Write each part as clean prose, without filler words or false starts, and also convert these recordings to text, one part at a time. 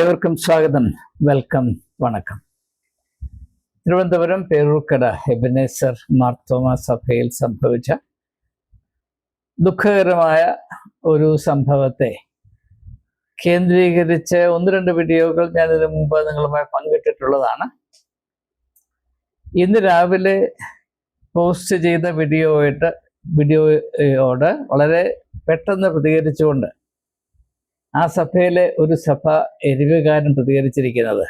ഏവർക്കും സ്വാഗതം, വെൽക്കം, വണക്കം. തിരുവനന്തപുരം പേരൂർക്കട എബനേസർ മാർത്തോമ സഭയിൽ സംഭവിച്ച ദുഃഖകരമായ ഒരു സംഭവത്തെ കേന്ദ്രീകരിച്ച് ഒന്ന് രണ്ട് വീഡിയോകൾ ഞാൻ ഇതിനു മുമ്പ് നിങ്ങളുമായി പങ്കിട്ടിട്ടുള്ളതാണ്. ഇന്ന് രാവിലെ പോസ്റ്റ് ചെയ്ത വീഡിയോയോട് വളരെ പെട്ടെന്ന് പ്രതികരിച്ചുകൊണ്ട് ആ സഭയിലെ ഒരു സഭ എരിവുകാരൻ പ്രതികരിച്ചിരിക്കുന്നത്,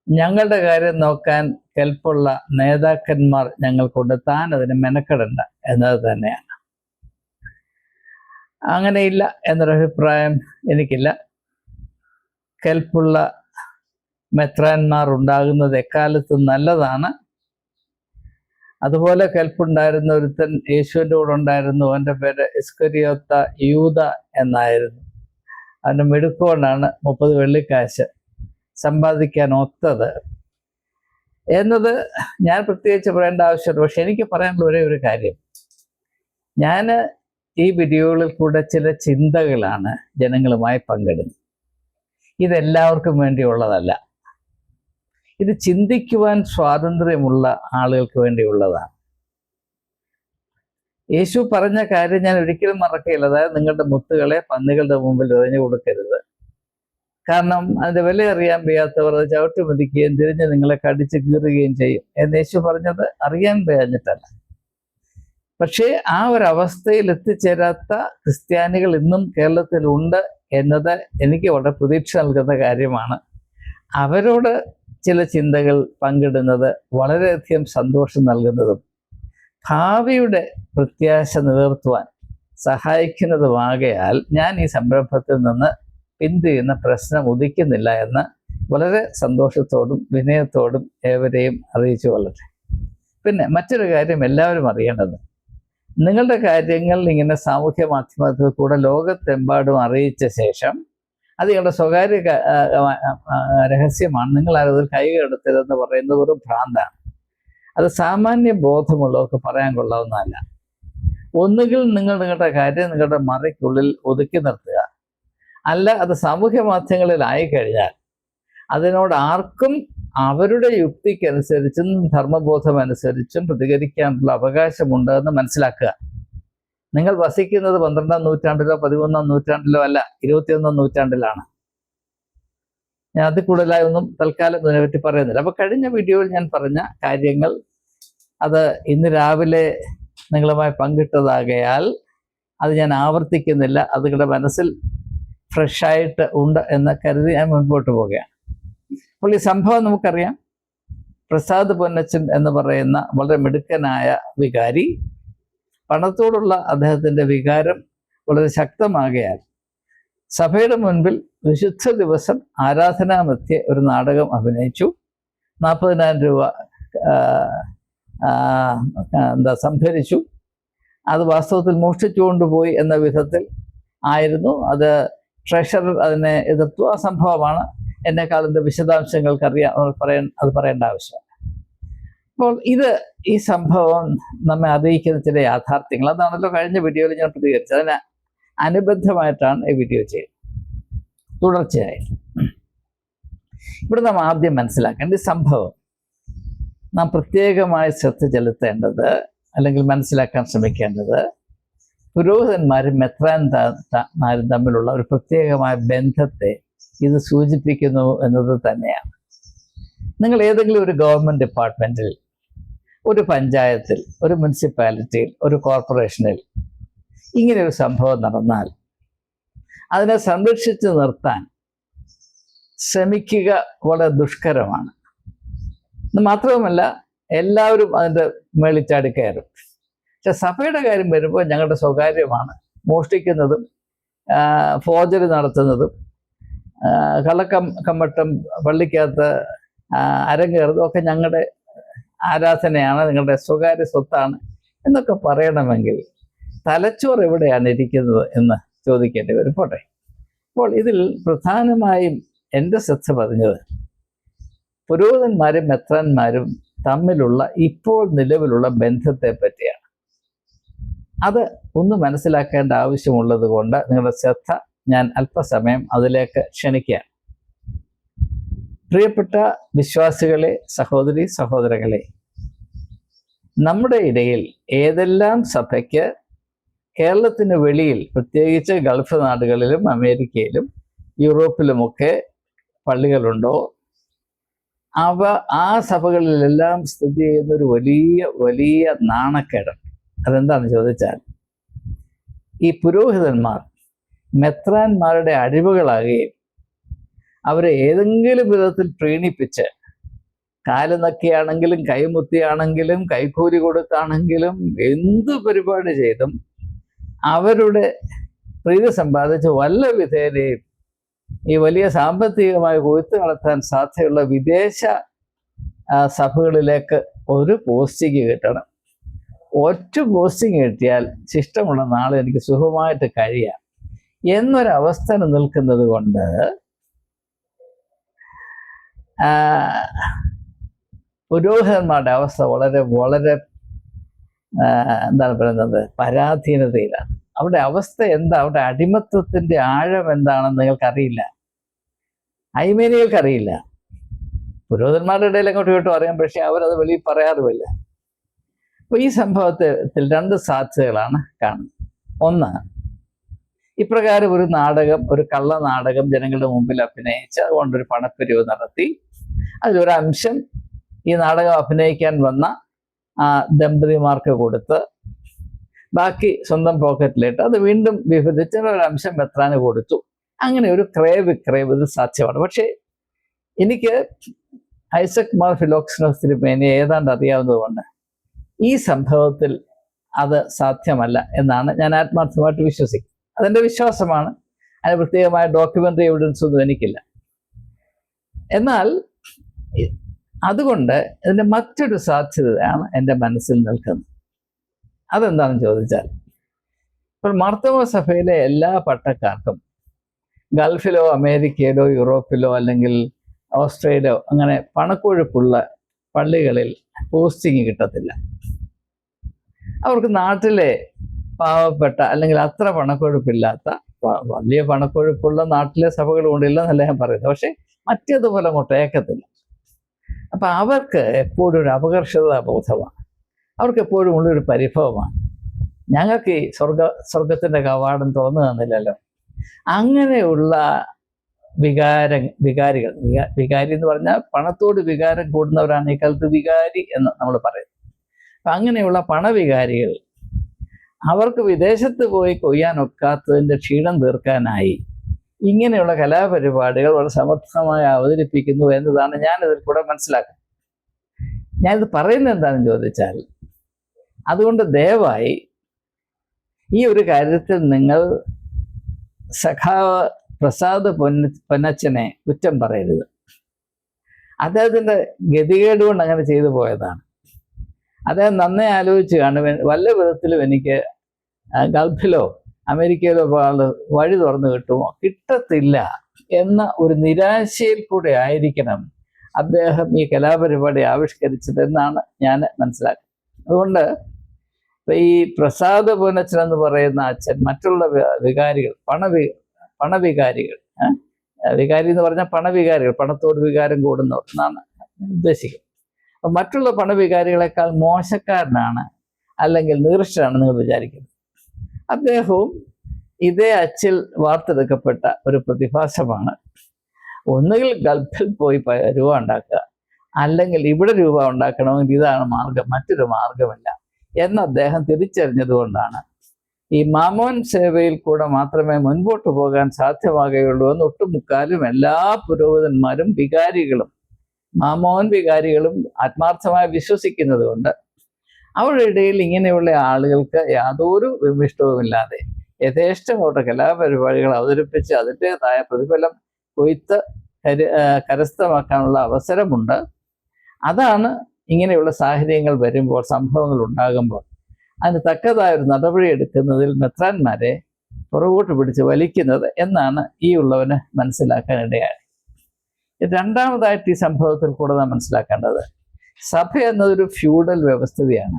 ഞങ്ങളുടെ കാര്യം നോക്കാൻ കെൽപ്പുള്ള നേതാക്കന്മാർ ഞങ്ങൾക്കുണ്ട്, താൻ അതിന് മെനക്കെടണ്ട എന്നത് തന്നെയാണ്. അങ്ങനെയില്ല എന്നൊരഭിപ്രായം എനിക്കില്ല. കെൽപ്പുള്ള മെത്രാന്മാർ ഉണ്ടാകുന്നത് എക്കാലത്തും നല്ലതാണ്. അതുപോലെ കെൽപ്പുണ്ടായിരുന്ന ഒരുത്തൻ യേശുവിൻ്റെ കൂടെ ഉണ്ടായിരുന്നു. അവൻ്റെ പേര് ഇസ്കരിയോത്ത യൂദ എന്നായിരുന്നു. അവൻ്റെ മിടുക്കൊണ്ടാണ് 30 വെള്ളിക്കാശ് സമ്പാദിക്കാൻ ഒത്തത് എന്നത് ഞാൻ പ്രത്യേകിച്ച് പറയേണ്ട ആവശ്യമില്ല. പക്ഷെ എനിക്ക് പറയാനുള്ള ഒരേ ഒരു കാര്യം, ഞാൻ ഈ വീഡിയോകളിൽ കൂടെ ചില ചിന്തകളാണ് ജനങ്ങളുമായി പങ്കിടുന്നത്. ഇതെല്ലാവർക്കും വേണ്ടിയുള്ളതല്ല. ഇത് ചിന്തിക്കുവാൻ സ്വാതന്ത്ര്യമുള്ള ആളുകൾക്ക് വേണ്ടിയുള്ളതാണ്. യേശു പറഞ്ഞ കാര്യം ഞാൻ ഒരിക്കലും മറക്കുകയില്ല. അതായത്, നിങ്ങളുടെ മുത്തുകളെ പന്നികളുടെ മുമ്പിൽ എറിഞ്ഞു കൊടുക്കരുത്. കാരണം അതിൻ്റെ വില അറിയാൻ വയ്യാത്തവർ അത് ചവിട്ടി മതിക്കുകയും തിരിഞ്ഞ് നിങ്ങളെ കടിച്ച് കീറുകയും ചെയ്യും എന്ന് യേശു പറഞ്ഞത് അറിയാൻ വയ്യാഞ്ഞിട്ടല്ല. പക്ഷേ ആ ഒരവസ്ഥയിൽ എത്തിച്ചേരാത്ത ക്രിസ്ത്യാനികൾ ഇന്നും കേരളത്തിലുണ്ട് എന്നത് എനിക്ക് വളരെ പ്രതീക്ഷ നൽകുന്ന കാര്യമാണ്. അവരോട് ചില ചിന്തകൾ പങ്കിടുന്നത് വളരെയധികം സന്തോഷം നൽകുന്നതും ഭാവിയുടെ പ്രത്യാശ നിലനിർത്തുവാൻ സഹായിക്കുന്നതുമാകയാൽ ഞാൻ ഈ സംരംഭത്തിൽ നിന്ന് പിന്തിരിയുന്ന പ്രശ്നം ഉദിക്കുന്നില്ല എന്ന് വളരെ സന്തോഷത്തോടും വിനയത്തോടും ഏവരെയും അറിയിച്ചു കൊള്ളട്ടെ. പിന്നെ മറ്റൊരു കാര്യം എല്ലാവരും അറിയേണ്ടത്, നിങ്ങളുടെ കാര്യങ്ങൾ ഇങ്ങനെ സാമൂഹ്യ മാധ്യമത്തിൽ കൂടെ ലോകത്തെമ്പാടും അറിയിച്ച ശേഷം അത് നിങ്ങളുടെ സ്വകാര്യ രഹസ്യമാണ്, നിങ്ങൾ അതിൽ കൈകടത്തരുതെന്ന് പറയുന്നത് ഒരു ഭ്രാന്താണ്. അത് സാമാന്യ ബോധമുള്ളവർക്ക് പറയാൻ കൊള്ളാവുന്നതല്ല. ഒന്നുകിൽ നിങ്ങളുടെ കാര്യം നിങ്ങളുടെ മറയ്ക്കുള്ളിൽ ഒതുക്കി നിർത്തുക, അല്ല അത് സാമൂഹ്യ മാധ്യമങ്ങളിലായി കഴിഞ്ഞാൽ അതിനോട് ആർക്കും അവരുടെ യുക്തിക്കനുസരിച്ചും ധർമ്മബോധം അനുസരിച്ചും പ്രതികരിക്കാനുള്ള അവകാശമുണ്ട് എന്ന് മനസ്സിലാക്കുക. നിങ്ങൾ വസിക്കുന്നത് 12-ാം നൂറ്റാണ്ടിലോ 13-ാം നൂറ്റാണ്ടിലോ അല്ല, 21-ാം നൂറ്റാണ്ടിലാണ്. ഞാൻ അതിൽ കൂടുതലായി ഒന്നും തൽക്കാലം ഇതിനെപ്പറ്റി പറയുന്നില്ല. അപ്പോൾ കഴിഞ്ഞ വീഡിയോയിൽ ഞാൻ പറഞ്ഞ കാര്യങ്ങൾ അത് ഇന്ന് രാവിലെ നിങ്ങളുമായി പങ്കിട്ടതാകയാൽ അത് ഞാൻ ആവർത്തിക്കുന്നില്ല. അത് നിങ്ങളുടെ മനസ്സിൽ ഫ്രഷായിട്ട് ഉണ്ട് എന്ന് കരുതി ഞാൻ മുൻപോട്ട് പോവുകയാണ്. അപ്പോൾ ഈ സംഭവം നമുക്കറിയാം. പ്രസാദ് പൊന്നച്ചൻ എന്ന് പറയുന്ന വളരെ മിടുക്കനായ വികാരി, പണത്തോടുള്ള അദ്ദേഹത്തിൻ്റെ വികാരം വളരെ ശക്തമാകയാൽ സഭയുടെ മുൻപിൽ വിശുദ്ധ ദിവസം ആരാധനാമധ്യേ ഒരു നാടകം അഭിനയിച്ചു. 40,000 രൂപ സംഭരിച്ചു. അത് വാസ്തവത്തിൽ മോഷ്ടിച്ചു കൊണ്ടുപോയി എന്ന വിധത്തിൽ ആയിരുന്നു. അത് ട്രഷറർ അതിനെ എതിർത്തു. ആ സംഭവമാണ്. എന്നെക്കാൾ ഇതിൻ്റെ വിശദാംശങ്ങൾക്ക് അത് പറയേണ്ട ആവശ്യമില്ല. അപ്പോൾ ഈ സംഭവം നമ്മെ അറിയിക്കുന്ന ചില യാഥാർത്ഥ്യങ്ങൾ, അതാണല്ലോ കഴിഞ്ഞ വീഡിയോയിൽ ഞാൻ പ്രതികരിച്ചത്. അതിന് അനുബന്ധമായിട്ടാണ് ഈ വീഡിയോ ചെയ്യുന്നത്. തുടർച്ചയായി ഇവിടെ നാം ആദ്യം മനസ്സിലാക്കേണ്ട ഈ സംഭവം നാം പ്രത്യേകമായി ശ്രദ്ധ ചെലുത്തേണ്ടത്, അല്ലെങ്കിൽ മനസ്സിലാക്കാൻ ശ്രമിക്കേണ്ടത്, പുരോഹിതന്മാരും മെത്രാന്മാരും തമ്മിലുള്ള ഒരു പ്രത്യേകമായ ബന്ധത്തെ ഇത് സൂചിപ്പിക്കുന്നു എന്നത് തന്നെയാണ്. നിങ്ങൾ ഏതെങ്കിലും ഒരു ഗവൺമെൻറ് ഡിപ്പാർട്ട്മെൻറ്റിൽ, ഒരു പഞ്ചായത്തിൽ, ഒരു മുനിസിപ്പാലിറ്റിയിൽ, ഒരു കോർപ്പറേഷനിൽ ഇങ്ങനെ ഒരു സംഭവം നടന്നാൽ അതിനെ സംരക്ഷിച്ച് നിർത്താൻ ശ്രമിക്കുക വളരെ ദുഷ്കരമാണ്. മാത്രവുമല്ല, എല്ലാവരും അതിൻ്റെ മേളിൽ ചാടി കയറും. പക്ഷെ സഭയുടെ കാര്യം വരുമ്പോൾ ഞങ്ങളുടെ സ്വകാര്യമാണ്. മോഷ്ടിക്കുന്നതും ഫോർജറി നടത്തുന്നതും കള്ളക്കമ്മട്ടം പള്ളിക്കകത്ത് അരങ്ങേറുന്നതും ഒക്കെ ഞങ്ങളുടെ ആരാധനയാണ്, നിങ്ങളുടെ സ്വകാര്യ സ്വത്താണ് എന്നൊക്കെ പറയണമെങ്കിൽ തലച്ചോറ് എവിടെയാണ് ഇരിക്കുന്നത് എന്ന് ചോദിക്കേണ്ടി വരും. പോട്ടെ. അപ്പോൾ ഇതിൽ പ്രധാനമായും എൻ്റെ ശ്രദ്ധ പതിഞ്ഞത് പുരോഹിതന്മാരും മെത്രാന്മാരും തമ്മിലുള്ള ഇപ്പോൾ നിലവിലുള്ള ബന്ധത്തെ പറ്റിയാണ്. അത് ഒന്ന് മനസ്സിലാക്കേണ്ട ആവശ്യമുള്ളത് കൊണ്ട് നിങ്ങളുടെ ശ്രദ്ധ ഞാൻ അല്പസമയം അതിലേക്ക് ക്ഷണിക്കുകയാണ്. പ്രിയപ്പെട്ട വിശ്വാസികളെ, സഹോദരി സഹോദരങ്ങളെ, നമ്മുടെ ഇടയിൽ ഏതെല്ലാം സഭയ്ക്ക് കേരളത്തിന് വെളിയിൽ, പ്രത്യേകിച്ച് ഗൾഫ് നാടുകളിലും അമേരിക്കയിലും യൂറോപ്പിലുമൊക്കെ പള്ളികളുണ്ടോ, ആ സഭകളിലെല്ലാം സ്ഥിതി ചെയ്യുന്ന ഒരു വലിയ വലിയ നാണക്കേട്. അതെന്താണെന്ന് ചോദിച്ചാൽ, ഈ പുരോഹിതന്മാർ മെത്രാന്മാരുടെ അടിവുകളാകുകയും അവരെ ഏതെങ്കിലും വിധത്തിൽ പ്രീണിപ്പിച്ച് കാല് നക്കിയാണെങ്കിലും കൈമുത്തിയാണെങ്കിലും കൈക്കൂലി കൊടുത്താണെങ്കിലും എന്ത് പരിപാടി ചെയ്തും അവരുടെ പ്രീതി സമ്പാദിച്ച് വല്ല വിധേനയും ഈ വലിയ സാമ്പത്തികമായി കൊയ്ത്ത് നടത്താൻ സാധ്യതയുള്ള വിദേശ സഭകളിലേക്ക് ഒരു പോസ്റ്റിംഗ് കിട്ടണം. ഒറ്റ പോസ്റ്റിംഗ് കിട്ടിയാൽ ശിഷ്ടമുള്ള നാളെ എനിക്ക് സുഖമായിട്ട് കഴിയാം എന്നൊരവസ്ഥ നിൽക്കുന്നത് കൊണ്ട് പുരോഹിതന്മാരുടെ അവസ്ഥ വളരെ വളരെ എന്താണ് പറയുന്നത്, പരാധീനതയിലാണ്. അവിടെ അവസ്ഥ എന്താ, അവിടെ അടിമത്വത്തിന്റെ ആഴം എന്താണെന്ന് നിങ്ങൾക്കറിയില്ല, അയ്മേനികൾക്കറിയില്ല. പുരോഹിതന്മാരുടെ ഇടയിൽ അങ്ങോട്ടും ഇങ്ങോട്ടും അറിയാം, പക്ഷെ അവരത് വെളിയിൽ പറയാറുമില്ല. അപ്പൊ ഈ സംഭവത്തിൽ രണ്ട് സാധ്യതകളാണ് കാണുന്നത്. ഒന്ന്, ഇപ്രകാരം ഒരു നാടകം, ഒരു കള്ള നാടകം ജനങ്ങളുടെ മുമ്പിൽ അഭിനയിച്ച് അതുകൊണ്ടൊരു പണപ്പിരിവ് നടത്തി അതിലൊരു അംശം ഈ നാടകം അഭിനയിക്കാൻ വന്ന ദമ്പതിമാർക്ക് കൊടുത്ത് ബാക്കി സ്വന്തം പോക്കറ്റിലിട്ട് അത് വീണ്ടും വിഭജിച്ച് ഒരംശം മെത്രാന് കൊടുത്തു. അങ്ങനെ ഒരു ക്രയവിക്രയം ഇത് സാധ്യമാണ്. പക്ഷേ എനിക്ക് ഐസക് മാർ ഫിലോക്സിനോസ് തിരുമേനി ഏതാണ്ട് അറിയാവുന്നതുകൊണ്ട് ഈ സംഭവത്തിൽ അത് സാധ്യമല്ല എന്നാണ് ഞാൻ ആത്മാർത്ഥമായിട്ട് വിശ്വസിക്കുന്നത്. അതെൻ്റെ വിശ്വാസമാണ്. അതിന് പ്രത്യേകമായ ഡോക്യുമെൻ്ററി എവിഡൻസ് ഒന്നും എനിക്കില്ല. എന്നാൽ അതുകൊണ്ട് ഇതിൻ്റെ മറ്റൊരു സാധ്യതയാണ് എൻ്റെ മനസ്സിൽ നിൽക്കുന്നത്. അതെന്താണെന്ന് ചോദിച്ചാൽ, ഇപ്പോൾ മാർത്തോമ സഭയിലെ എല്ലാ പട്ടക്കാർക്കും ഗൾഫിലോ അമേരിക്കയിലോ യൂറോപ്പിലോ അല്ലെങ്കിൽ ഓസ്ട്രേലിയയിലോ അങ്ങനെ പണക്കൊഴുപ്പുള്ള പള്ളികളിൽ പോസ്റ്റിംഗ് കിട്ടത്തില്ല. അവർക്ക് നാട്ടിലെ പാവപ്പെട്ട അല്ലെങ്കിൽ അത്ര പണക്കൊഴുപ്പില്ലാത്ത, വലിയ പണക്കൊഴുപ്പുള്ള നാട്ടിലെ സഭകളുകൊണ്ടില്ല എന്നല്ല ഞാൻ പറയുന്നത്, പക്ഷെ മറ്റേതുപോലെ അങ്ങോട്ട് ഏക്കത്തില്ല. അപ്പം അവർക്ക് എപ്പോഴും ഒരു അപകർഷതാ ബോധമാണ്, അവർക്ക് എപ്പോഴും ഉള്ളൊരു പരിഭവമാണ്. ഞങ്ങൾക്ക് ഈ സ്വർഗത്തിൻ്റെ കവാടം തുറന്നു തന്നില്ലല്ലോ. അങ്ങനെയുള്ള വികാരികൾ എന്ന് പറഞ്ഞാൽ പണത്തോട് വികാരം കൂടുന്നവരാണ് ഈ കാലത്ത് വികാരി എന്ന് നമ്മൾ പറയുന്നത്. അപ്പം അങ്ങനെയുള്ള പണവികാരികൾ അവർക്ക് വിദേശത്ത് പോയി കൊയ്യാനൊക്കാത്തതിൻ്റെ ക്ഷീണം തീർക്കാനായി ഇങ്ങനെയുള്ള കലാപരിപാടികൾ വളരെ സമർത്ഥമായി അവതരിപ്പിക്കുന്നു എന്നതാണ് ഞാനിതിൽ കൂടെ മനസ്സിലാക്കുന്നത്. ഞാനിത് പറയുന്നത് എന്താണെന്ന് ചോദിച്ചാൽ, അതുകൊണ്ട് ദയവായി ഈ ഒരു കാര്യത്തിൽ നിങ്ങൾ സഖാവ് പ്രസാദ് പൊന്നച്ചനെ കുറ്റം പറയരുത്. അദ്ദേഹത്തിൻ്റെ ഗതികേട് കൊണ്ട് അങ്ങനെ ചെയ്തു പോയതാണ്. അദ്ദേഹം നന്നേ ആലോചിച്ച് കാണും, വല്ല വിധത്തിലും എനിക്ക് ഗൾഫിലോ അമേരിക്കയിലോ വഴി തുറന്നു കിട്ടുമോ, കിട്ടത്തില്ല എന്ന ഒരു നിരാശയിൽ കൂടെ ആയിരിക്കണം അദ്ദേഹം ഈ കലാപരിപാടി ആവിഷ്കരിച്ചത് എന്നാണ് ഞാൻ മനസ്സിലാക്കുന്നത്. അതുകൊണ്ട് ഈ പ്രസാദ പൊന്നച്ചൻ എന്ന് പറയുന്ന അച്ഛൻ മറ്റുള്ള വികാരികൾ, പണവികാരികൾ, വികാരി എന്ന് പറഞ്ഞാൽ പണവികാരികൾ, പണത്തോട് വികാരം കൂടുന്നവർ എന്നാണ് ഉദ്ദേശിക്കുന്നത്. അപ്പം മറ്റുള്ള പണവികാരികളെക്കാൾ മോശക്കാരനാണ് അല്ലെങ്കിൽ നീർഷ്ടനാണ് നിങ്ങൾ വിചാരിക്കുന്നത്. അദ്ദേഹവും ഇതേ അച്ചിൽ വാർത്തെടുക്കപ്പെട്ട ഒരു പ്രതിഭാസമാണ്. ഒന്നുകിൽ ഗൾഫിൽ പോയി രൂപ ഉണ്ടാക്കുക, അല്ലെങ്കിൽ ഇവിടെ രൂപ ഉണ്ടാക്കണമെങ്കിൽ ഇതാണ് മാർഗം, മറ്റൊരു മാർഗമില്ല എന്ന് അദ്ദേഹം തിരിച്ചറിഞ്ഞതുകൊണ്ടാണ് ഈ മാമോൻ സേവയിൽ കൂടെ മാത്രമേ മുൻപോട്ട് പോകാൻ സാധ്യമാകുകയുള്ളൂ എന്ന് ഒട്ടുമുക്കാലും എല്ലാ പുരോഹിതന്മാരും വികാരികളും മാമോൻ വികാരികളും ആത്മാർത്ഥമായി വിശ്വസിക്കുന്നത് കൊണ്ട് അവരുടെ ഇടയിൽ ഇങ്ങനെയുള്ള ആളുകൾക്ക് യാതൊരു വിമിഷ്ടവുമില്ലാതെ യഥേഷ്ടമോട്ട കലാപരിപാടികൾ അവതരിപ്പിച്ച് അതിൻ്റെതായ പ്രതിഫലം കൊയ്ത്ത് കരസ്ഥമാക്കാനുള്ള അവസരമുണ്ട്. അതാണ് ഇങ്ങനെയുള്ള സാഹചര്യങ്ങൾ വരുമ്പോൾ, സംഭവങ്ങൾ ഉണ്ടാകുമ്പോൾ അതിന് തക്കതായ ഒരു നടപടി എടുക്കുന്നതിൽ മെത്രാന്മാരെ പുറകോട്ട് പിടിച്ച് വലിക്കുന്നത് എന്നാണ് ഈ ഉള്ളവന് മനസ്സിലാക്കാൻ ഇടയായി. രണ്ടാമതായിട്ട് ഈ സംഭവത്തിൽ കൂടെ നാം മനസ്സിലാക്കേണ്ടത്, സഭ എന്നതൊരു ഫ്യൂഡൽ വ്യവസ്ഥിതിയാണ്.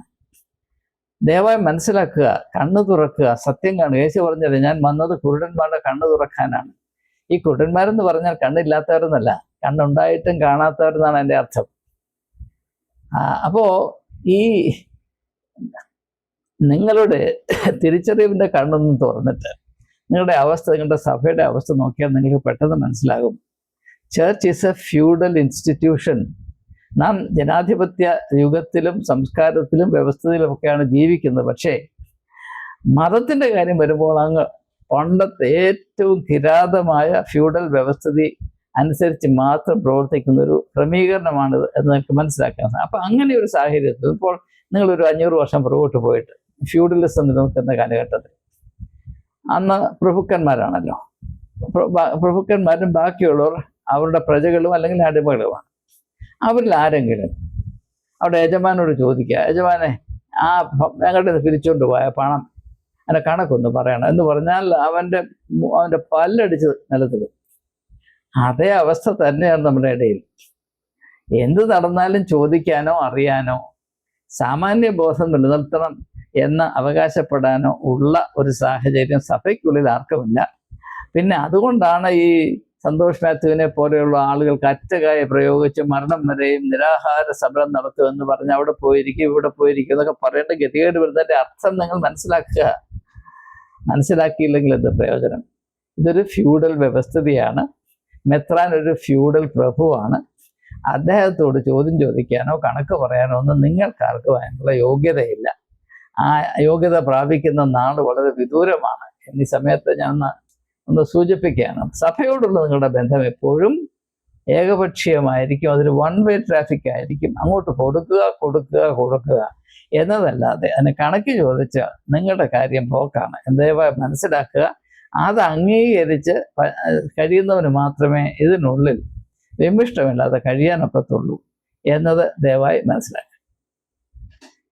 ദയവായി മനസ്സിലാക്കുക, കണ്ണു തുറക്കുക, സത്യം കാണുക. യേശു പറഞ്ഞത്, ഞാൻ വന്നത് കുരുടന്മാരുടെ കണ്ണു തുറക്കാനാണ്. ഈ കുരുടന്മാരെന്ന് പറഞ്ഞാൽ കണ്ണില്ലാത്തവരെന്നല്ല, കണ്ണുണ്ടായിട്ടും കാണാത്തവരെന്നാണ് എൻ്റെ അർത്ഥം. അപ്പോ ഈ നിങ്ങളുടെ തിരിച്ചറിവിൻ്റെ കണ്ണൊന്നും തുറന്നിട്ട് നിങ്ങളുടെ അവസ്ഥ, നിങ്ങളുടെ സഭയുടെ അവസ്ഥ നോക്കിയാൽ നിങ്ങൾക്ക് പെട്ടെന്ന് മനസ്സിലാകും. Church is A feudal institution. നാം ജനാധിപത്യ യുഗത്തിലും സംസ്കാരത്തിലും വ്യവസ്ഥയിലുമൊക്കെയാണ് ജീവിക്കുന്നത്. പക്ഷേ മതത്തിൻ്റെ കാര്യം വരുമ്പോൾ അങ്ങ് പണ്ടത്തെ ഏറ്റവും കിരാതമായ ഫ്യൂഡൽ വ്യവസ്ഥിതി അനുസരിച്ച് മാത്രം പ്രവർത്തിക്കുന്ന ഒരു ക്രമീകരണമാണിത് എന്ന് നിങ്ങൾക്ക് മനസ്സിലാക്കാൻ സാധിക്കും. അപ്പം അങ്ങനെ ഒരു സാഹചര്യത്തിൽ ഇപ്പോൾ നിങ്ങളൊരു 500 വർഷം പുറകോട്ട് പോയിട്ട് ഫ്യൂഡലിസം നിലനിൽക്കുന്ന കാലഘട്ടത്തിൽ അന്ന് പ്രഭുക്കന്മാരാണല്ലോ. പ്രഭുക്കന്മാരും ബാക്കിയുള്ളവർ അവരുടെ പ്രജകളും അല്ലെങ്കിൽ അടിമകളുമാണ്. അവരിൽ ആരെങ്കിലും അവിടെ യജമാനോട് ചോദിക്കുക, യജമാനെ ആ ഞങ്ങളുടെ പിരിച്ചുകൊണ്ട് പോയ പണം അതിൻ്റെ കണക്കൊന്ന് പറയണം എന്ന് പറഞ്ഞാൽ അവൻ്റെ പല്ലടിച്ച് നിലത്തിടും. അതേ അവസ്ഥ തന്നെയാണ് നമ്മുടെ ഇടയിൽ. എന്ത് നടന്നാലും ചോദിക്കാനോ അറിയാനോ സാമാന്യ ബോധം നിലനിർത്തണം എന്ന് അവകാശപ്പെടാനോ ഉള്ള ഒരു സാഹചര്യം സഭയ്ക്കുള്ളിൽ ആർക്കുമില്ല. പിന്നെ അതുകൊണ്ടാണ് ഈ സന്തോഷ് മാത്യുവിനെ പോലെയുള്ള ആളുകൾക്ക് അറ്റകായ പ്രയോഗിച്ച് മരണം വരെയും നിരാഹാര സമരം നടത്തുമെന്ന് പറഞ്ഞ് അവിടെ പോയിരിക്കും ഇവിടെ പോയിരിക്കും എന്നൊക്കെ പറയേണ്ട ഗതികേട് വരുന്നതിൻ്റെ അർത്ഥം നിങ്ങൾ മനസ്സിലാക്കുക. മനസ്സിലാക്കിയില്ലെങ്കിൽ എന്ത് പ്രയോജനം? ഇതൊരു ഫ്യൂഡൽ വ്യവസ്ഥിതിയാണ്. മെത്രാൻ ഒരു ഫ്യൂഡൽ പ്രഭുവാണ്. അദ്ദേഹത്തോട് ചോദ്യം ചോദിക്കാനോ കണക്ക് പറയാനോ ഒന്നും നിങ്ങൾക്കാർക്കും അതിനുള്ള യോഗ്യതയില്ല. ആ യോഗ്യത പ്രാപിക്കുന്ന നാട് വളരെ വിദൂരമാണ്. എന്നീ സമയത്ത് ഞാൻ ഒന്ന് സൂചിപ്പിക്കുകയാണ്. സഭയോടുള്ള നിങ്ങളുടെ ബന്ധം എപ്പോഴും ഏകപക്ഷീയമായിരിക്കും. അതൊരു വൺ വേ ട്രാഫിക് ആയിരിക്കും. അങ്ങോട്ട് കൊടുക്കുക കൊടുക്കുക കൊടുക്കുക എന്നതല്ലാതെ അതിന് കണക്ക് ചോദിച്ചാൽ നിങ്ങളുടെ കാര്യം പോക്കാണ്. ദയവായി മനസ്സിലാക്കുക. അത് അംഗീകരിച്ച് കഴിയുന്നവന് മാത്രമേ ഇതിനുള്ളിൽ വിമിഷ്ടമില്ലാതെ കഴിയാനൊക്കത്തുള്ളൂ എന്നത് ദയവായി മനസ്സിലാക്കുക.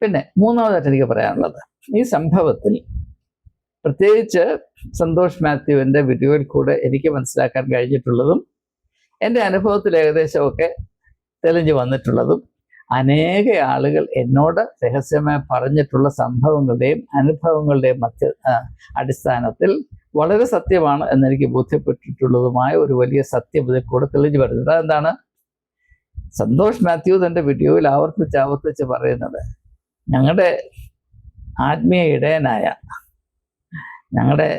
പിന്നെ മൂന്നാമതായിട്ട് എനിക്ക് പറയാനുള്ളത്, ഈ സംഭവത്തിൽ പ്രത്യേകിച്ച് സന്തോഷ് മാത്യുവിൻ്റെ വീഡിയോയിൽ കൂടെ എനിക്ക് മനസ്സിലാക്കാൻ കഴിഞ്ഞിട്ടുള്ളതും എൻ്റെ അനുഭവത്തിൽ ഏകദേശമൊക്കെ തെളിഞ്ഞു വന്നിട്ടുള്ളതും അനേക ആളുകൾ എന്നോട് രഹസ്യമായി പറഞ്ഞിട്ടുള്ള സംഭവങ്ങളുടെയും അനുഭവങ്ങളുടെയും അടിസ്ഥാനത്തിൽ വളരെ സത്യമാണ് എന്നെനിക്ക് ബോധ്യപ്പെട്ടിട്ടുള്ളതുമായ ഒരു വലിയ സത്യം ഇതിൽ കൂടെ തെളിഞ്ഞു വരുന്നത്. അതെന്താണ്? സന്തോഷ് മാത്യു തൻ്റെ വീഡിയോയിൽ ആവർത്തിച്ച് പറയുന്നത്, ഞങ്ങളുടെ ആത്മീയ ഇടയനായ ഞങ്ങളുടെ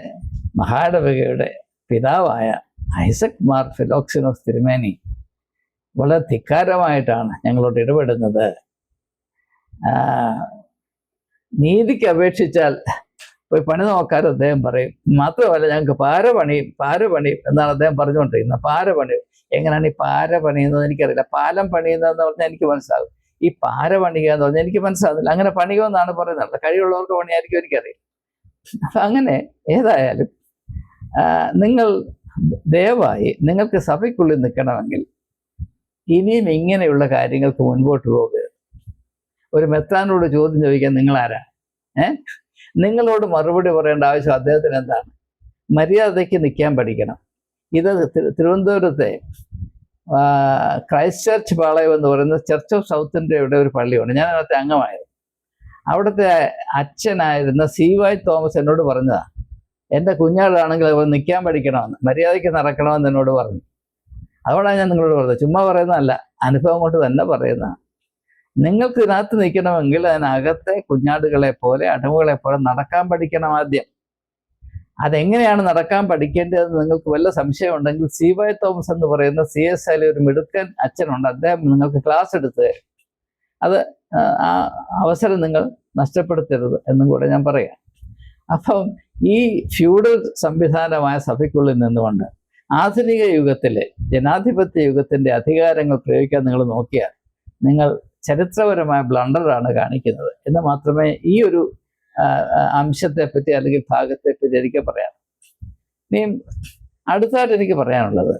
മഹാടവകയുടെ പിതാവായ ഐസക് മാർ ഫിലോക്സിനോസ് തിരുമേനി വളരെ ധിക്കാരമായിട്ടാണ് ഞങ്ങളോട് ഇടപെടുന്നത്. നീതിക്ക് അപേക്ഷിച്ചാൽ പോയി പണി നോക്കാതെ അദ്ദേഹം പറയും. മാത്രമല്ല ഞങ്ങൾക്ക് പാരപണിയും എന്നാണ് അദ്ദേഹം പറഞ്ഞുകൊണ്ടിരിക്കുന്നത്. പാരപണി എങ്ങനെയാണ് ഈ പാര പണിയുന്നത് എനിക്കറിയില്ല. പാലം പണിയുന്നതെന്ന് പറഞ്ഞാൽ എനിക്ക് മനസ്സിലാകും. ഈ പാര പണിയുക എന്ന് പറഞ്ഞാൽ എനിക്ക് മനസ്സിലാകുന്നില്ല. അങ്ങനെ പണിയുമെന്നാണ് പറയുന്നത്. കഴിവുള്ളവർക്ക് പണിയായിരിക്കും, എനിക്കറിയില്ല. അപ്പം അങ്ങനെ ഏതായാലും നിങ്ങൾ ദയവായി നിങ്ങൾക്ക് സഭയ്ക്കുള്ളിൽ നിൽക്കണമെങ്കിൽ ഇനിയും ഇങ്ങനെയുള്ള കാര്യങ്ങൾക്ക് മുൻപോട്ട് പോകരുത്. ഒരു മെത്രാനോട് ചോദ്യം ചോദിക്കാൻ നിങ്ങളാരാ? നിങ്ങളോട് മറുപടി പറയേണ്ട ആവശ്യം അദ്ദേഹത്തിന് എന്താണ്? മര്യാദയ്ക്ക് നിൽക്കാൻ പഠിക്കണം. ഇത് തിരുവനന്തപുരത്തെ ക്രൈസ്റ്റ് ചർച്ച് പാളയം എന്ന് പറയുന്ന ചർച്ച് ഓഫ് സൗത്ത് ഇന്ത്യയുടെ ഒരു പള്ളിയുണ്ട്. ഞാൻ അതിനകത്തെ അംഗമായിരുന്നു. അവിടുത്തെ അച്ഛനായിരുന്ന CY തോമസ് എന്നോട് പറഞ്ഞതാണ്, എൻ്റെ കുഞ്ഞാടാണെങ്കിൽ അവർ നിൽക്കാൻ പഠിക്കണമെന്ന്, മര്യാദയ്ക്ക് നടക്കണമെന്ന് എന്നോട് പറഞ്ഞു. അതുകൊണ്ടാണ് ഞാൻ നിങ്ങളോട് പറഞ്ഞത്. ചുമ്മാ പറയുന്നതല്ല, അനുഭവം കൊണ്ട് തന്നെ പറയുന്നതാണ്. നിങ്ങൾക്ക് ഇതിനകത്ത് നിൽക്കണമെങ്കിൽ അതിനകത്തെ കുഞ്ഞാടുകളെ പോലെ അടിമകളെ പോലെ നടക്കാൻ പഠിക്കണം ആദ്യം. അതെങ്ങനെയാണ് നടക്കാൻ പഠിക്കേണ്ടതെന്ന് നിങ്ങൾക്ക് വല്ല സംശയം ഉണ്ടെങ്കിൽ CY തോമസ് എന്ന് പറയുന്ന CSIയിലെ ഒരു മിടുക്കൻ അച്ഛനുണ്ട്. അദ്ദേഹം നിങ്ങൾക്ക് ക്ലാസ് എടുത്തു തരും. അത് ആ അവസരം നിങ്ങൾ നഷ്ടപ്പെടുത്തരുത് എന്നും കൂടെ ഞാൻ പറയാം. അപ്പം ഈ ഫ്യൂഡൽ സംവിധാനമായ സഭയ്ക്കുള്ളിൽ നിന്നുകൊണ്ട് ആധുനിക യുഗത്തിലെ ജനാധിപത്യ യുഗത്തിൻ്റെ അധികാരങ്ങൾ പ്രയോഗിക്കാൻ നിങ്ങൾ നോക്കിയാൽ നിങ്ങൾ ചരിത്രപരമായ ബ്ലണ്ടറാണ് കാണിക്കുന്നത് എന്ന് മാത്രമേ ഈ ഒരു അംശത്തെപ്പറ്റി അല്ലെങ്കിൽ ഭാഗത്തെപ്പറ്റി എനിക്ക് പറയാം. ഇനിയും അടുത്തായിട്ട് എനിക്ക് പറയാനുള്ളത്,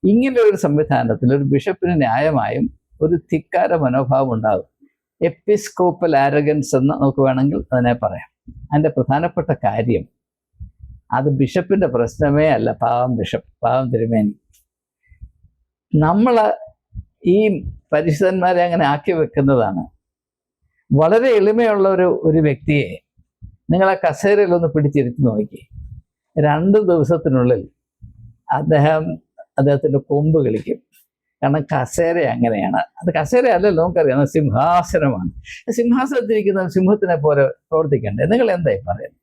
ഇങ്ങനെ ഒരു സംവിധാനത്തിൽ ഒരു ബിഷപ്പിന് ന്യായമായും ഒരു ധിക്കാര മനോഭാവം ഉണ്ടാകും. എപ്പിസ്കോപ്പൽ ആരഗൻസ് എന്ന് നമുക്ക് വേണമെങ്കിൽ അതിനെ പറയാം. അതിൻ്റെ പ്രധാനപ്പെട്ട കാര്യം അത് ബിഷപ്പിൻ്റെ പ്രശ്നമേ അല്ല. പാവം തിരുമേനി. നമ്മൾ ഈ പരിശുദ്ധന്മാരെ അങ്ങനെ ആക്കി വെക്കുന്നതാണ്. വളരെ എളിമയുള്ള ഒരു വ്യക്തിയെ നിങ്ങളെ കസേരയിലൊന്ന് പിടിച്ചിരുത്തി നോക്കി, 2 ദിവസത്തിനുള്ളിൽ അദ്ദേഹത്തിൻ്റെ കൊമ്പ് കളിക്കും. കാരണം കസേര അങ്ങനെയാണ്. അത് കസേര അല്ലല്ലോ, നമുക്കറിയാം, അത് സിംഹാസനമാണ്. സിംഹാസനത്തിരിക്കുന്ന സിംഹത്തിനെ പോലെ പ്രവർത്തിക്കണ്ടേ? നിങ്ങൾ എന്തായി പറയുന്നത്?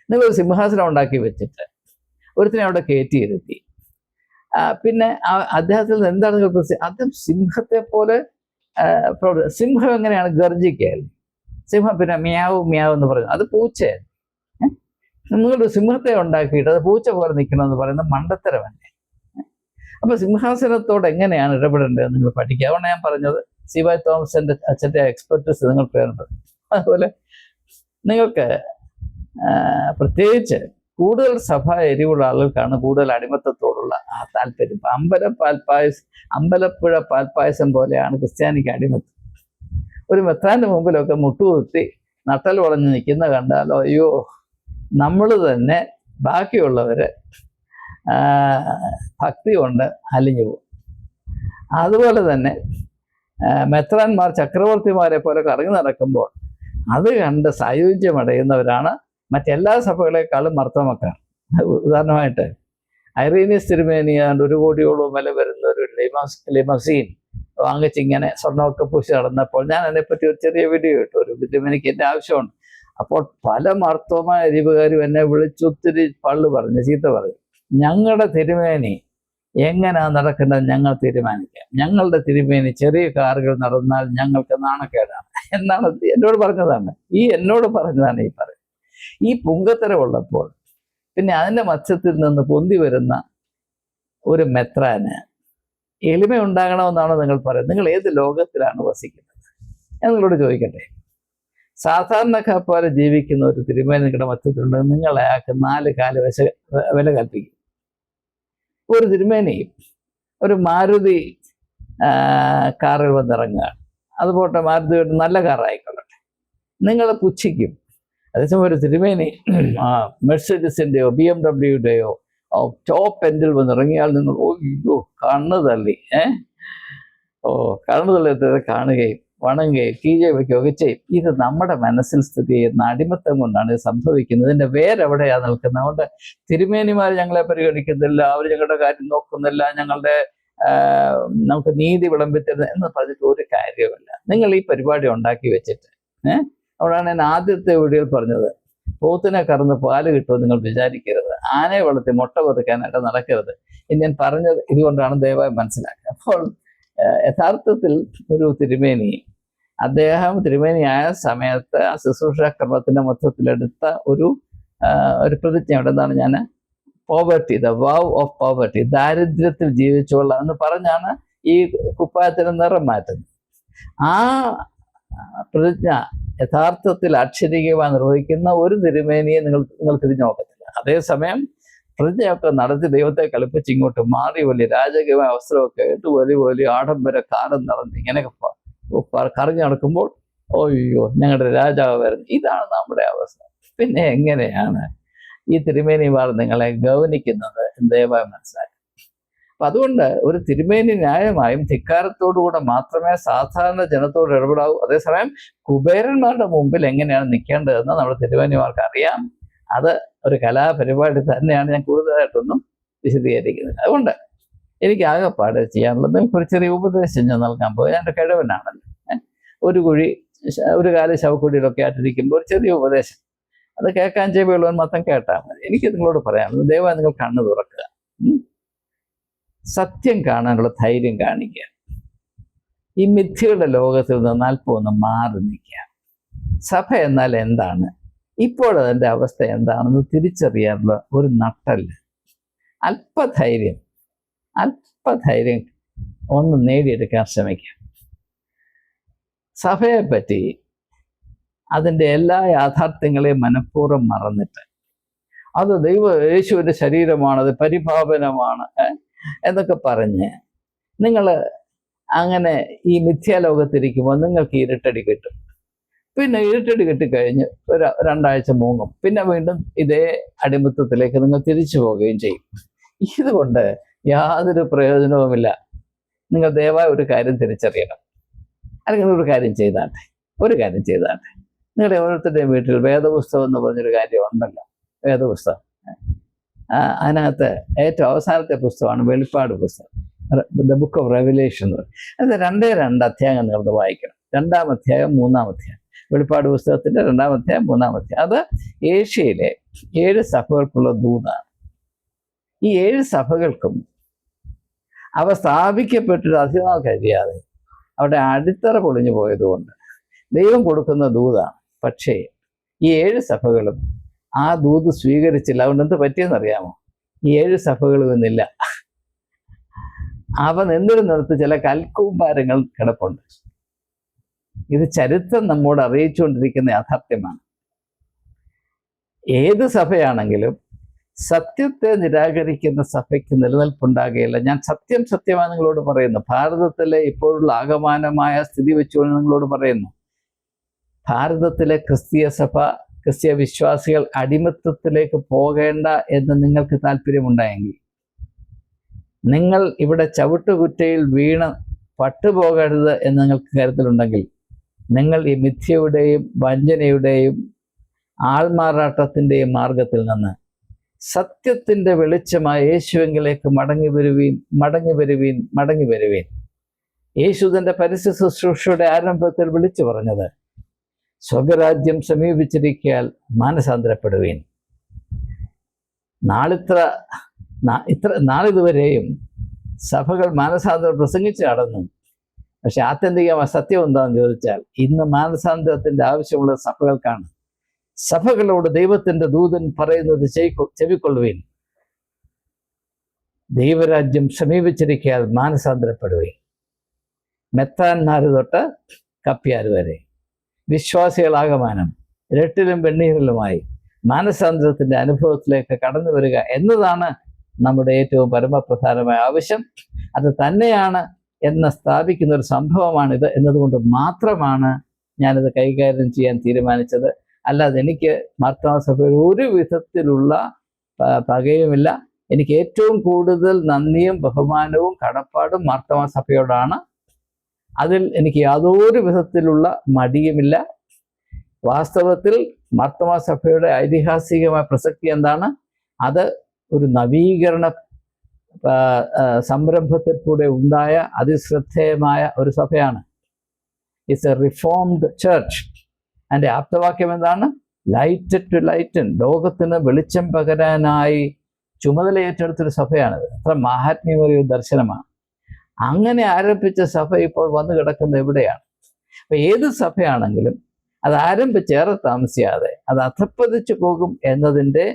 നിങ്ങളൊരു സിംഹാസനം ഉണ്ടാക്കി വെച്ചിട്ട് ഒരുത്തിനെ അവിടെ കയറ്റിയിരുത്തി, പിന്നെ അദ്ദേഹത്തിൽ നിന്ന് എന്താണ് നിങ്ങൾ അദ്ദേഹം സിംഹത്തെ പോലെ സിംഹം എങ്ങനെയാണ് ഗർജിക്കുകയല്ലേ? സിംഹം പിന്നെ മ്യാവ് മ്യാവ് എന്ന് പറയുന്നത് അത് പൂച്ചയാണ്. നിങ്ങളൊരു സിംഹത്തെ ഉണ്ടാക്കിയിട്ട് അത് പൂച്ച പോലെ നിൽക്കണമെന്ന് പറയുന്നത് മണ്ടത്തരമല്ലേ? അപ്പൊ സിംഹാസനത്തോട് എങ്ങനെയാണ് ഇടപെടേണ്ടത് നിങ്ങൾ പഠിക്കുക. അതുകൊണ്ട് ഞാൻ പറഞ്ഞത് CY തോമസിന്റെ അച്ഛൻ്റെ എക്സ്പെർട്ടീസ് നിങ്ങൾക്ക് വേണ്ടത്. അതുപോലെ നിങ്ങൾക്ക് പ്രത്യേകിച്ച് കൂടുതൽ സഭ എരിവുള്ള ആളുകൾക്കാണ് കൂടുതൽ അടിമത്തത്തോടുള്ള ആ താല്പര്യം. അമ്പലപ്പുഴ പാൽപ്പായസം പോലെയാണ് ക്രിസ്ത്യാനിക്ക് അടിമത്തം. ഒരു മെത്രാന്റെ മുമ്പിലൊക്കെ മുട്ടുകുത്തി നട്ടൽ വളഞ്ഞ് നിൽക്കുന്ന കണ്ടാലോ അയ്യോ, നമ്മൾ തന്നെ ബാക്കിയുള്ളവര് ഭക്തി കൊണ്ട് അലിഞ്ഞു പോകും. അതുപോലെ തന്നെ മെത്രാന്മാർ ചക്രവർത്തിമാരെ പോലെ കറങ്ങി നടക്കുമ്പോൾ അത് കണ്ട് സായുജ്യമടയുന്നവരാണ് മറ്റെല്ലാ സഭകളെക്കാളും മർത്തമക്കാർ. ഉദാഹരണമായിട്ട് ഐറീനിയസ് തിരുമേനിയാണ്ട് 1 കോടിയോളം വില വരുന്ന ഒരു ലിമസീൻ വാങ്ങിച്ചിങ്ങനെ സ്വർണ്ണമൊക്കെ പൂശി നടന്നപ്പോൾ ഞാൻ അതിനെപ്പറ്റി ഒരു ചെറിയ വീഡിയോ ഇട്ടു. ഒരു തിരുമേനിക്ക് എൻ്റെ ആവശ്യമുണ്ട്. അപ്പോൾ പല മർത്തമായ അരിവുകാരും എന്നെ വിളിച്ചൊത്തിരി ചീത്ത പറഞ്ഞു. ഞങ്ങളുടെ തിരുമേനി എങ്ങനെയാ നടക്കേണ്ടത് ഞങ്ങൾ തീരുമാനിക്കാം. ഞങ്ങളുടെ തിരുമേനി ചെറിയ കാറുകൾ നടന്നാൽ ഞങ്ങൾക്ക് നാണക്കേടാണ് എന്നാണ് എന്നോട് പറഞ്ഞതാണ്. എന്നോട് പറഞ്ഞതാണ് ഈ പറയുന്നത്. ഈ പുങ്കത്തരമുള്ളപ്പോൾ പിന്നെ അതിൻ്റെ മത്സ്യത്തിൽ നിന്ന് പൊന്തി വരുന്ന ഒരു മെത്രാന് എളിമ ഉണ്ടാകണമെന്നാണ് നിങ്ങൾ പറയുന്നത്. നിങ്ങൾ ഏത് ലോകത്തിലാണ് വസിക്കുന്നത്? ഞാൻ നിങ്ങളോട് ചോദിക്കട്ടെ. സാധാരണക്കാരെ ജീവിക്കുന്ന ഒരു തിരുമേനി നിങ്ങളുടെ മധ്യത്തിലുണ്ടെങ്കിൽ നിങ്ങൾ അയാൾക്ക് 4 കാല് വില കൽപ്പിക്കും. ഒരു തിരുമേനി ഒരു മാരുതി കാറിൽ വന്നിറങ്ങുകയാണ്. അതുപോട്ടെ, മാരുതി നല്ല കാറായിക്കൊള്ളട്ടെ, നിങ്ങൾ പുച്ഛിക്കും. അതേസമയം ഒരു തിരുമേനി മെർസിഡീസിൻ്റെയോ BMW-യുടെയോ ടോപ്പ് എൻഡിൽ വന്നിറങ്ങിയാൽ നിങ്ങൾ ഓയ്യോ കണ്ണു തള്ളി കണ്ണു തള്ളി കാണുകയും വണങ്ങുകയും കീഴെ വയ്ക്കുകയൊക്കെ ചെയ്യും. ഇത് നമ്മുടെ മനസ്സിൽ സ്ഥിതി ചെയ്യുന്ന അടിമത്തം കൊണ്ടാണ് ഇത് സംഭവിക്കുന്നത്. ഇതിൻ്റെ വേരെവിടെയാണ് നിൽക്കുന്നത്? അതുകൊണ്ട് തിരുമേനിമാർ ഞങ്ങളെ പരിഗണിക്കുന്നില്ല, അവർ ഞങ്ങളുടെ കാര്യം നോക്കുന്നില്ല, നമുക്ക് നീതി വിളമ്പിത്തരുന്നത് എന്ന് പറഞ്ഞിട്ട് ഒരു കാര്യവുമില്ല. നിങ്ങൾ ഈ പരിപാടി ഉണ്ടാക്കി വെച്ചിട്ട് അവിടെയാണ് ഞാൻ ആദ്യത്തെ വീഡിയോയിൽ പറഞ്ഞത്, പോത്തിനെ കറന്ന് പാല് കിട്ടുമെന്ന് നിങ്ങൾ വിചാരിക്കരുത്, ആനയെ വളർത്തി മുട്ട കൊതുക്കാനായിട്ട് നടക്കരുത്. ഞാൻ പറഞ്ഞത് ഇതുകൊണ്ടാണ് ദയവായി മനസ്സിലാക്കുക. അപ്പോൾ യഥാർത്ഥത്തിൽ ഒരു തിരുമേനി അദ്ദേഹം തിരുമേനിയായ സമയത്ത് ആ ശുശ്രൂഷ ക്രമത്തിന്റെ മൊത്തത്തിലെടുത്ത ഒരു പ്രതിജ്ഞ എന്താണ്? ഞാൻ poverty, the wow of poverty, ദാരിദ്ര്യത്തിൽ ജീവിച്ചോളാം എന്ന് പറഞ്ഞാണ് ഈ കുപ്പായത്തിന് നിറം മാറ്റുന്നത്. ആ പ്രതിജ്ഞ യഥാർത്ഥത്തിൽ അക്ഷരികമായി നിർവഹിക്കുന്ന ഒരു തിരുമേനിയെ നിങ്ങൾ തിരിഞ്ഞു നോക്കത്തില്ല. അതേസമയം പ്രതിജ്ഞയൊക്കെ നടത്തി ദൈവത്തെ കളിപ്പിച്ച് ഇങ്ങോട്ട് മാറി വലിയ രാജകീയമായ വസ്ത്രമൊക്കെ ഇട്ട് വലിയ ആഡംബര കാലം നടന്ന് ഇങ്ങനെയൊക്കെ കറങ്ങി നടക്കുമ്പോൾ ഓയ്യോ ഞങ്ങളുടെ രാജാവ് വരുന്നു. ഇതാണ് നമ്മുടെ അവസ്ഥ. പിന്നെ എങ്ങനെയാണ് ഈ തിരുമേനിമാർ നിങ്ങളെ ഗൗനിക്കുന്നത് ദയവായി മനസ്സിലാക്കുക. അപ്പം അതുകൊണ്ട് ഒരു തിരുമേനി ന്യായമായും ധിക്കാരത്തോടുകൂടെ മാത്രമേ സാധാരണ ജനത്തോട് ഇടപെടാവൂ. അതേസമയം കുബേരന്മാരുടെ മുമ്പിൽ എങ്ങനെയാണ് നിൽക്കേണ്ടതെന്ന് നമ്മുടെ തിരുമേനിമാർക്ക് അറിയാം. അത് ഒരു കലാപരിപാടി തന്നെയാണ്. ഞാൻ കൂടുതലായിട്ടൊന്നും വിശദീകരിക്കുന്നത്. അതുകൊണ്ട് എനിക്ക് ആകെപ്പാട് ചെയ്യാനുള്ളത് ഒരു ചെറിയ ഉപദേശം ഞാൻ നൽകാൻ പോയി. എൻ്റെ കഴിവനാണല്ലോ. ഒരു കാല ശവക്കുഴിയിലൊക്കെ ആയിട്ടിരിക്കുമ്പോൾ ഒരു ചെറിയ ഉപദേശം, അത് കേൾക്കാൻ ചെവിയുള്ളവൻ മൊത്തം കേട്ടാൽ മതി. എനിക്ക് നിങ്ങളോട് പറയാനുള്ളത്, ദയവായി നിങ്ങൾ കണ്ണു തുറക്കുക, സത്യം കാണാനുള്ള ധൈര്യം കാണിക്കുക, ഈ മിഥ്യയുടെ ലോകത്തിൽ നിന്ന് അല്പം ഒന്ന് മാറി നിൽക്കുക. സഭ എന്നാൽ എന്താണ്, ഇപ്പോഴതിൻ്റെ അവസ്ഥ എന്താണെന്ന് തിരിച്ചറിയാനുള്ള ഒരു നട്ടല്, അല്പധൈര്യം ഒന്ന് നേടിയെടുക്കാൻ ശ്രമിക്കുക. സഭയെപ്പറ്റി അതിൻ്റെ എല്ലാ യാഥാർത്ഥ്യങ്ങളെയും മനഃപൂർവ്വം മറന്നിട്ട് അത് യേശുവിൻ്റെ ശരീരമാണ്, അത് പരിപാവനമാണ് എന്നൊക്കെ പറഞ്ഞ് നിങ്ങൾ അങ്ങനെ ഈ മിഥ്യാലോകത്തിരിക്കുമ്പോൾ നിങ്ങൾക്ക് ഇരുട്ടടി കിട്ടും. പിന്നെ ഇരുട്ടടി കിട്ടിക്കഴിഞ്ഞ് ഒരു 2 ആഴ്ച മൂങ്ങും. പിന്നെ വീണ്ടും ഇതേ അടിമത്തത്തിലേക്ക് നിങ്ങൾ തിരിച്ചു പോവുകയും ചെയ്യും. ഇതുകൊണ്ട് യാതൊരു പ്രയോജനവുമില്ല. നിങ്ങൾ ദയവായി ഒരു കാര്യം തിരിച്ചറിയണം. അല്ലെങ്കിൽ ഒരു കാര്യം ചെയ്താട്ടെ. നിങ്ങളുടെ ഓരോരുത്തരുടെയും വീട്ടിൽ വേദപുസ്തകം എന്ന് പറഞ്ഞൊരു കാര്യം ഉണ്ടല്ലോ, വേദപുസ്തകം. അതിനകത്ത് ഏറ്റവും അവസാനത്തെ പുസ്തകമാണ് വെളിപ്പാട് പുസ്തകം. The book of revelation. അത് 2 അധ്യായങ്ങൾ നിങ്ങൾ വായിക്കണം. 2-ാം അധ്യായം 3-ാം അധ്യായം, വെളിപ്പാട് പുസ്തകത്തിന്റെ 2-ാം അധ്യായം 3-ാം അധ്യായം. അത് ഏഷ്യയിലെ 7 സഭകൾക്കുള്ള ദൂതാണ്. ഈ 7 സഭകൾക്കും അവ സ്ഥാപിക്കപ്പെട്ടൊരു അധികം കഴിയാതെ അവിടെ അടിത്തറ പൊളിഞ്ഞു പോയതുകൊണ്ട് ദൈവം കൊടുക്കുന്ന ദൂതാണ്. പക്ഷേ ഈ 7 സഭകളും ആ ദൂത് സ്വീകരിച്ചില്ല. അതുകൊണ്ട് എന്ത് പറ്റിയെന്നറിയാമോ? ഈ 7 സഭകളും ഇന്നില്ല. അവ നിന്നിരുന്നിടത്ത് ചില കൽക്കൂമ്പാരങ്ങൾ കിടപ്പുണ്ട്. ഇത് ചരിത്രം നമ്മോട് അറിയിച്ചുകൊണ്ടിരിക്കുന്ന യാഥാർത്ഥ്യമാണ്. ഏത് സഭയാണെങ്കിലും സത്യത്തെ നിരാകരിക്കുന്ന സഭയ്ക്ക് നിലനിൽപ്പുണ്ടാകുകയില്ല. ഞാൻ സത്യമാണ് നിങ്ങളോട് പറയുന്നു. ഭാരതത്തിലെ ഇപ്പോഴുള്ള ആകമാനമായ സ്ഥിതി വെച്ചുകൊണ്ട് നിങ്ങളോട് പറയുന്നു, ഭാരതത്തിലെ ക്രിസ്തീയ സഭ, ക്രിസ്തീയ വിശ്വാസികൾ അടിമത്തത്തിലേക്ക് പോകേണ്ട എന്ന് നിങ്ങൾക്ക് താല്പര്യമുണ്ടായെങ്കിൽ, നിങ്ങൾ ഇവിടെ ചവിട്ടുകുറ്റയിൽ വീണ് പട്ടുപോകരുത് എന്ന് നിങ്ങൾക്ക് കരുതലുണ്ടെങ്കിൽ, നിങ്ങൾ ഈ മിഥ്യയുടെയും വഞ്ചനയുടെയും ആൾമാറാട്ടത്തിൻ്റെയും മാർഗത്തിൽ നിന്ന് സത്യത്തിൻ്റെ വെളിച്ചമായ യേശുവിലേക്ക് മടങ്ങി വരുവീൻ. യേശു തൻ്റെ പരസ്യ ശുശ്രൂഷയുടെ ആരംഭത്തിൽ വിളിച്ചു പറഞ്ഞത്, സ്വർഗരാജ്യം സമീപിച്ചിരിക്കാൻ മാനസാന്തരപ്പെടുവീൻ. നാളിതുവരെയും സഭകൾ മാനസാന്തരം പ്രസംഗിച്ച് നടന്നു. പക്ഷെ ആത്യന്തികമായ സത്യം എന്താണെന്ന് ചോദിച്ചാൽ, ഇന്ന് മാനസാന്തരത്തിൻ്റെ ആവശ്യമുള്ള സഭകൾക്കാണ്. സഭകളോട് ദൈവത്തിൻ്റെ ദൂതൻ പറയുന്നത് ചെവിക്കൊള്ളുവീൻ. ദൈവരാജ്യം സമീപിച്ചിരിക്കാൻ മാനസാന്തരപ്പെടുവീൻ. മെത്താന്മാർ തൊട്ട് കപ്പ്യാർ വരെ വിശ്വാസികളാകമാനം ഇരട്ടിലും വെണ്ണീരിലുമായി മാനസാന്തരത്തിൻ്റെ അനുഭവത്തിലേക്ക് കടന്നു വരിക എന്നതാണ് നമ്മുടെ ഏറ്റവും പരമപ്രധാനമായ ആവശ്യം. അത് തന്നെയാണ് എന്ന് സ്ഥാപിക്കുന്ന ഒരു സംഭവമാണിത് എന്നതുകൊണ്ട് മാത്രമാണ് ഞാനിത് കൈകാര്യം ചെയ്യാൻ തീരുമാനിച്ചത്. അല്ലാതെ എനിക്ക് മാർത്തോമാ സഭയിൽ ഒരു വിധത്തിലുള്ള പകയുമില്ല. എനിക്ക് ഏറ്റവും കൂടുതൽ നന്ദിയും ബഹുമാനവും കടപ്പാടും മാർത്തോമാ സഭയോടാണ്. അതിൽ എനിക്ക് യാതൊരു വിധത്തിലുള്ള മടിയുമില്ല. വാസ്തവത്തിൽ മാർത്തോമാ സഭയുടെ ഐതിഹാസികമായ പ്രസക്തി എന്താണ്? അത് ഒരു നവീകരണ സംരംഭത്തിൽ കൂടെ ഉണ്ടായ അതിശ്രദ്ധേയമായ ഒരു സഭയാണ്. It's a reformed church. അതിൻ്റെ ആപ്തവാക്യം എന്താണ്? Light to lighten. ലോകത്തിന് വെളിച്ചം പകരാനായി ചുമതല ഏറ്റെടുത്തൊരു സഭയാണിത്. അത്ര മഹാത്മ്യമേറിയ ദർശനമാണ്. അങ്ങനെ ആരംഭിച്ച സഭ ഇപ്പോൾ വന്നു കിടക്കുന്നത് എവിടെയാണ്? അപ്പൊ ഏത് സഭയാണെങ്കിലും അത് ആരംഭിച്ചേറെ താമസിയാതെ അത് അധപ്പതിച്ചു പോകും എന്നതിൻ്റെ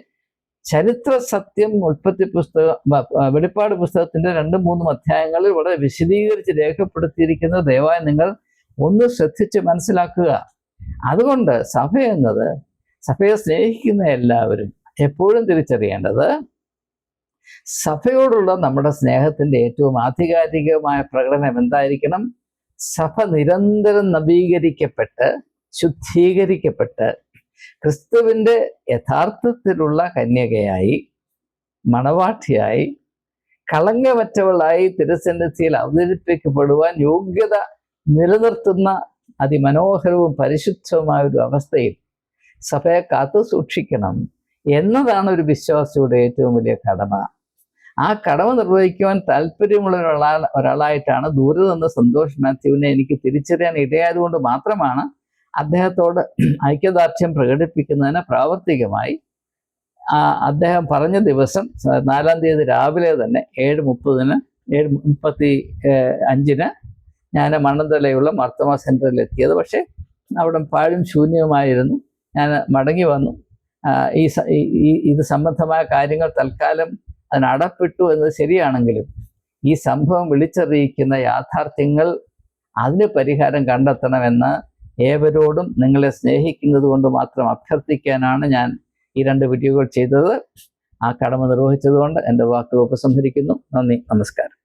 ചരിത്ര സത്യം വെളിപ്പാട് പുസ്തകത്തിന്റെ 2-3 അധ്യായങ്ങളിൽ വളരെ വിശദീകരിച്ച് രേഖപ്പെടുത്തിയിരിക്കുന്നത് ദയവായി നിങ്ങൾ ഒന്ന് ശ്രദ്ധിച്ച് മനസ്സിലാക്കുക. അതുകൊണ്ട് സഭ എന്നത്, സഭയെ സ്നേഹിക്കുന്ന എല്ലാവരും എപ്പോഴും തിരിച്ചറിയേണ്ടത്, സഭയോടുള്ള നമ്മുടെ സ്നേഹത്തിന്റെ ഏറ്റവും ആധികാരികമായ പ്രകടനം എന്തായിരിക്കണം? സഭ നിരന്തരം നവീകരിക്കപ്പെട്ട് ശുദ്ധീകരിക്കപ്പെട്ട് ക്രിസ്തുവിൻ്റെ യഥാർത്ഥത്തിലുള്ള കന്യകയായി, മണവാട്ടിയായി, കളങ്കമറ്റവളായി തിരുസന്നിധിയിൽ അവതരിപ്പിക്കപ്പെടുവാൻ യോഗ്യത നിലനിർത്തുന്ന അതിമനോഹരവും പരിശുദ്ധവുമായ ഒരു അവസ്ഥയിൽ സഭയെ കാത്തു സൂക്ഷിക്കണം എന്നതാണ് ഒരു വിശ്വാസിയുടെ ഏറ്റവും വലിയ കടമ. ആ കടമ നിർവഹിക്കുവാൻ താല്പര്യമുള്ള ഒരാളായിട്ടാണ് ദൂരെ നിന്ന് സന്തോഷ് മാത്യുവിനെ എനിക്ക് തിരിച്ചറിയാൻ ഇടയായതുകൊണ്ട് മാത്രമാണ് അദ്ദേഹത്തോട് ഐക്യദാർഢ്യം പ്രകടിപ്പിക്കുന്നതിന് പ്രാവർത്തികമായി അദ്ദേഹം പറഞ്ഞ ദിവസം 4-ാം തീയതി രാവിലെ തന്നെ 7:35 ഞാൻ മണ്ണന്തലയുള്ള മാർത്തോമാ സെൻറ്ററിൽ എത്തിയത്. പക്ഷേ അവിടെ പാഴും ശൂന്യവുമായിരുന്നു. ഞാൻ മടങ്ങി വന്നു. ഇത് സംബന്ധമായ കാര്യങ്ങൾ തൽക്കാലം അതിനടപ്പെട്ടു എന്നത് ശരിയാണെങ്കിലും ഈ സംഭവം വിളിച്ചറിയിക്കുന്ന യാഥാർത്ഥ്യങ്ങൾ, അതിന് പരിഹാരം കണ്ടെത്തണമെന്ന് ഏവരോടും നിങ്ങളെ സ്നേഹിക്കുന്നത് കൊണ്ട് മാത്രം അഭ്യർത്ഥിക്കാനാണ് ഞാൻ ഈ 2 വീഡിയോകൾ ചെയ്തത്. ആ കടമ നിർവഹിച്ചതുകൊണ്ട് എൻ്റെ വാക്കുകൾ ഉപസംഹരിക്കുന്നു. നന്ദി, നമസ്കാരം.